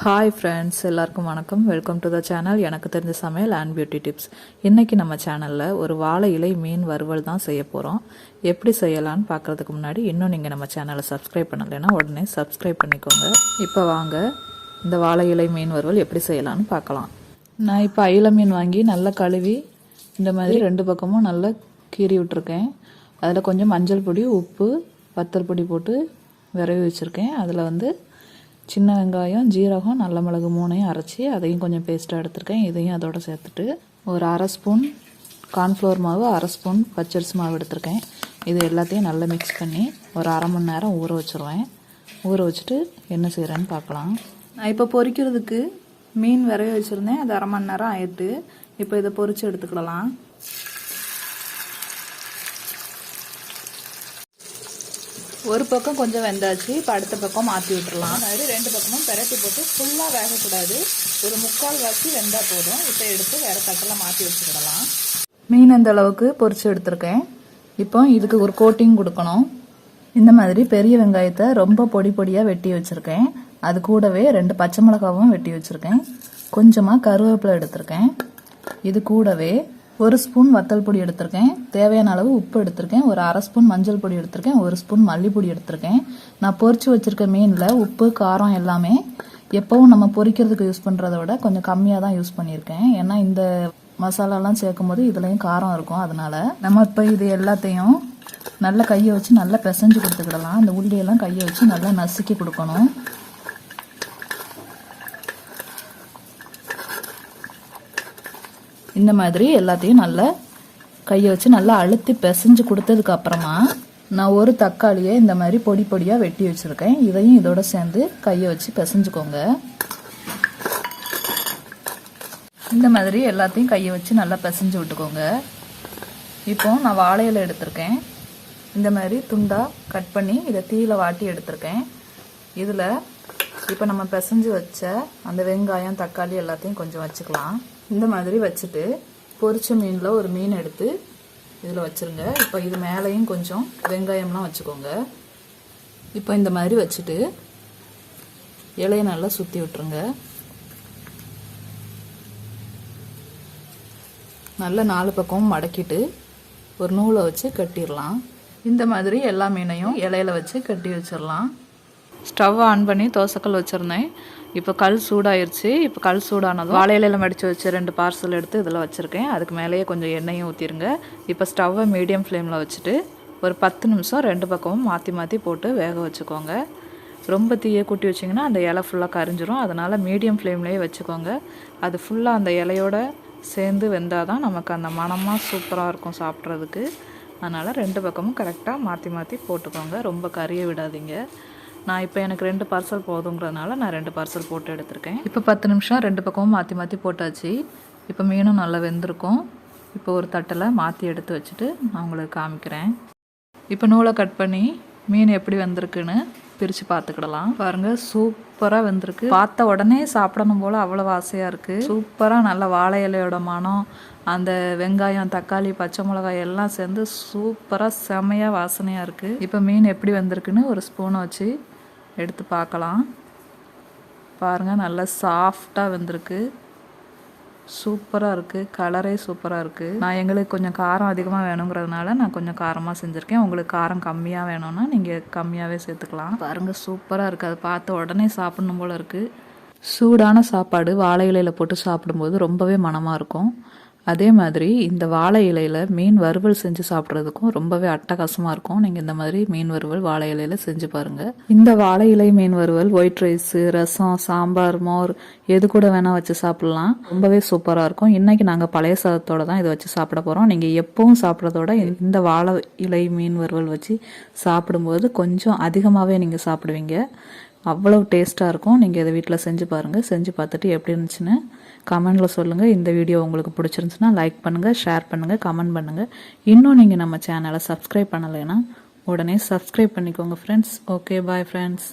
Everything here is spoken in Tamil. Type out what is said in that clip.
ஹாய் ஃப்ரெண்ட்ஸ், எல்லாருக்கும் வணக்கம். Welcome to the channel. எனக்கு தெரிஞ்ச சமையல் அண்ட் பியூட்டி டிப்ஸ். இன்றைக்கி நம்ம சேனலில் ஒரு வாழை இலை மீன் வறுவல் தான் செய்ய போகிறோம். எப்படி செய்யலான்னு பார்க்குறதுக்கு முன்னாடி இன்னும் நீங்கள் நம்ம சேனலை சப்ஸ்கிரைப் பண்ணலைன்னா உடனே சப்ஸ்கிரைப் பண்ணிக்கோங்க. இப்போ வாங்க இந்த வாழை இலை மீன் வறுவல் எப்படி செய்யலான்னு பார்க்கலாம். நான் இப்போ அயிலை மீன் வாங்கி நல்லா கழுவி இந்த மாதிரி 2 பக்கமும் நல்லா கீறி விட்டுருக்கேன். அதில் கொஞ்சம் மஞ்சள் பொடி, உப்பு, வத்தல் பொடி போட்டு விரவி வச்சுருக்கேன். அதில் சின்ன வெங்காயம், ஜீரகம், நல்ல மிளகு 3ஐயும் அரைச்சி அதையும் கொஞ்சம் பேஸ்ட்டாக எடுத்துருக்கேன். இதையும் அதோடு சேர்த்துட்டு ஒரு 1/2 ஸ்பூன் கார்ன்ஃப்ளவர் மாவு, 1/2 ஸ்பூன் பச்சரிசி மாவு எடுத்திருக்கேன். இது எல்லாத்தையும் நல்லா மிக்ஸ் பண்ணி ஒரு 1/2 மணி நேரம் ஊற வச்சுருவேன். ஊற வச்சுட்டு என்ன செய்கிறேன்னு பார்க்கலாம். நான் இப்போ பொரிக்கிறதுக்கு மீன் விரைய வச்சுருந்தேன். அது 1/2 மணி நேரம் ஆயிட்டு. இப்போ இதை பொரித்து எடுத்துக்கிடலாம். ஒரு பக்கம் கொஞ்சம் வெந்தாச்சு. இப்போ அடுத்த பக்கம் மாற்றி விட்டுடலாம். அதாவது 2 பக்கமும் பெரட்டி போட்டு ஃபுல்லாக வேகக்கூடாது, ஒரு 3/4 வாசி வெந்தால் போதும். இப்போ எடுத்து வேறு தட்டெல்லாம் மாற்றி வச்சுக்கிடலாம். மீன் இந்த அளவுக்கு பொரிச்சு எடுத்திருக்கேன். இப்போ இதுக்கு ஒரு கோட்டிங் கொடுக்கணும். இந்த மாதிரி பெரிய வெங்காயத்தை ரொம்ப பொடி பொடியாக வெட்டி வச்சுருக்கேன். அது கூடவே 2 பச்சை மிளகாவும் வெட்டி வச்சுருக்கேன். கொஞ்சமாக கருவேப்பிலை எடுத்திருக்கேன். இது கூடவே 1 ஸ்பூன் வத்தல் பொடி எடுத்திருக்கேன். தேவையான அளவு உப்பு எடுத்திருக்கேன். ஒரு 1/2 ஸ்பூன் மஞ்சள் பொடி எடுத்திருக்கேன். 1 ஸ்பூன் மல்லிப்பொடி எடுத்திருக்கேன். நான் பொரிச்சு வச்சிருக்க மீனில் உப்பு, காரம் எல்லாமே எப்பவும் நம்ம பொரிக்கிறதுக்கு யூஸ் பண்ணுறத விட கொஞ்சம் கம்மியாக தான் யூஸ் பண்ணியிருக்கேன். ஏன்னா இந்த மசாலாலாம் சேர்க்கும் போது இதுலேயும் காரம் இருக்கும். அதனால நம்ம இப்போ இது எல்லாத்தையும் நல்லா கையை வச்சு நல்லா பிசைஞ்சு கொடுத்துக்கிடலாம். அந்த உள்ளியெல்லாம் கையை வச்சு நல்லா நசுக்கி கொடுக்கணும். இந்த மாதிரி எல்லாத்தையும் நல்லா கையை வச்சு நல்லா அழுத்தி பிசைஞ்சு கொடுத்ததுக்கு அப்புறமா நான் ஒரு தக்காளியை இந்த மாதிரி பொடி பொடியாக வெட்டி வச்சுருக்கேன். இதையும் இதோட சேர்ந்து கையை வச்சு பிசைஞ்சுக்கோங்க. இந்த மாதிரி எல்லாத்தையும் கையை வச்சு நல்லா பிசைஞ்சு விட்டுக்கோங்க. இப்போ நான் வாழை இலை எடுத்திருக்கேன். இந்த மாதிரி துண்டாக கட் பண்ணி இதை தீயில வாட்டி எடுத்திருக்கேன். இதில் இப்போ நம்ம பிசைஞ்சு வச்ச அந்த வெங்காயம், தக்காளி எல்லாத்தையும் கொஞ்சம் வச்சுக்கலாம். இந்த மாதிரி வச்சுட்டு பொரிச்ச மீனில் ஒரு மீன் எடுத்து இதில் வச்சுருங்க. இப்போ இது மேலேயும் கொஞ்சம் வெங்காயம்லாம் வச்சுக்கோங்க. இப்போ இந்த மாதிரி வச்சுட்டு இலையை நல்லா சுற்றி விட்டுருங்க. நல்லா 4 பக்கமும் மடக்கிட்டு ஒரு நூலை வச்சு கட்டிடலாம். இந்த மாதிரி எல்லா மீனையும் இலையில வச்சு கட்டி வச்சிடலாம். ஸ்டவ் ஆன் பண்ணி தோசைக்கல் வச்சுருந்தேன். இப்போ கல் சூடாயிருச்சு. இப்போ கல் சூடானதும் வாழை இலையில மடித்து வச்சு 2 பார்சல் எடுத்து இதில் வச்சுருக்கேன். அதுக்கு மேலேயே கொஞ்சம் எண்ணெயும் ஊற்றிருங்க. இப்போ ஸ்டவ்வை மீடியம் ஃப்ளேமில் வச்சுட்டு ஒரு 10 நிமிஷம் 2 பக்கமும் மாற்றி மாற்றி போட்டு வேக வச்சுக்கோங்க. ரொம்ப தீயை கூட்டி வச்சிங்கன்னா அந்த இலை ஃபுல்லாக கரிஞ்சிரும். அதனால் மீடியம் ஃப்ளேம்லேயே வச்சுக்கோங்க. அது ஃபுல்லாக அந்த இலையோட சேர்ந்து வெந்தால் தான் நமக்கு அந்த மணமாக சூப்பராக இருக்கும் சாப்பிட்றதுக்கு. அதனால் 2 பக்கமும் கரெக்டாக மாற்றி மாற்றி போட்டுக்கோங்க. ரொம்ப கறியை விடாதீங்க. நான் இப்போ எனக்கு 2 பார்சல் போதுங்கிறதுனால நான் 2 பார்சல் போட்டு எடுத்திருக்கேன். இப்போ 10 நிமிஷம் 2 பக்கமும் மாற்றி மாற்றி போட்டாச்சு. இப்போ மீனும் நல்லா வெந்திருக்கும். இப்போ ஒரு தட்டில் மாற்றி எடுத்து வச்சுட்டு நான் உங்களுக்கு காமிக்கிறேன். இப்போ நூலை கட் பண்ணி மீன் எப்படி வெந்திருக்குன்னு பிரித்து பார்த்துக்கிடலாம். பாருங்கள், சூப்பராக வெந்திருக்கு. பார்த்த உடனே சாப்பிடணும் போல் அவ்வளோ ஆசையாக இருக்குது. சூப்பராக நல்ல வாழை இலையோட மனம், அந்த வெங்காயம், தக்காளி, பச்சை மிளகாய் எல்லாம் சேர்ந்து சூப்பராக செமையாக வாசனையாக இருக்குது. இப்போ மீன் எப்படி வந்திருக்குன்னு ஒரு ஸ்பூனை வச்சு எடுத்து பார்க்கலாம். பாருங்கள், நல்லா சாஃப்டாக வெந்திருக்கு. சூப்பராக இருக்குது. கலரே சூப்பராக இருக்குது. நான் எங்களுக்கு கொஞ்சம் காரம் அதிகமாக வேணுங்கிறதுனால நான் கொஞ்சம் காரமாக செஞ்சுருக்கேன். உங்களுக்கு காரம் கம்மியாக வேணும்னா நீங்கள் கம்மியாகவே சேர்த்துக்கலாம். பாருங்கள், சூப்பராக இருக்குது. அதை பார்த்த உடனே சாப்பிடணும் போல் இருக்குது. சூடான சாப்பாடு வாழை இலையில் போட்டு சாப்பிடும்போது ரொம்பவே மணமாக இருக்கும். அதே மாதிரி இந்த வாழை இலையில் மீன் வறுவல் செஞ்சு சாப்பிட்றதுக்கும் ரொம்பவே அட்டகாசமாக இருக்கும். நீங்கள் இந்த மாதிரி மீன் வறுவல் வாழை இலையில் செஞ்சு பாருங்கள். இந்த வாழை இலை மீன் வறுவல் ஒயிட் ரைஸு, ரசம், சாம்பார், மோர் எது கூட வேணால் வச்சு சாப்பிட்லாம். ரொம்பவே சூப்பராக இருக்கும். இன்றைக்கி நாங்கள் பழைய சாதத்தோடு தான் இதை வச்சு சாப்பிட போகிறோம். நீங்கள் எப்பவும் சாப்பிட்றதோட இந்த வாழை இலை மீன் வறுவல் வச்சு சாப்பிடும்போது கொஞ்சம் அதிகமாகவே நீங்கள் சாப்பிடுவீங்க. அவ்வளோ டேஸ்ட்டாக இருக்கும். நீங்கள் இதை வீட்டில் செஞ்சு பாருங்கள். செஞ்சு பார்த்துட்டு எப்படி இருந்துச்சுன்னு கமெண்டில் சொல்லுங்கள். இந்த வீடியோ உங்களுக்கு பிடிச்சிருந்துச்சுன்னா லைக் பண்ணுங்கள், ஷேர் பண்ணுங்கள், கமெண்ட் பண்ணுங்கள். இன்னும் நீங்கள் நம்ம சேனலை சப்ஸ்கிரைப் பண்ணலைன்னா உடனே சப்ஸ்கிரைப் பண்ணிக்கோங்க ஃப்ரெண்ட்ஸ். Okay, bye friends.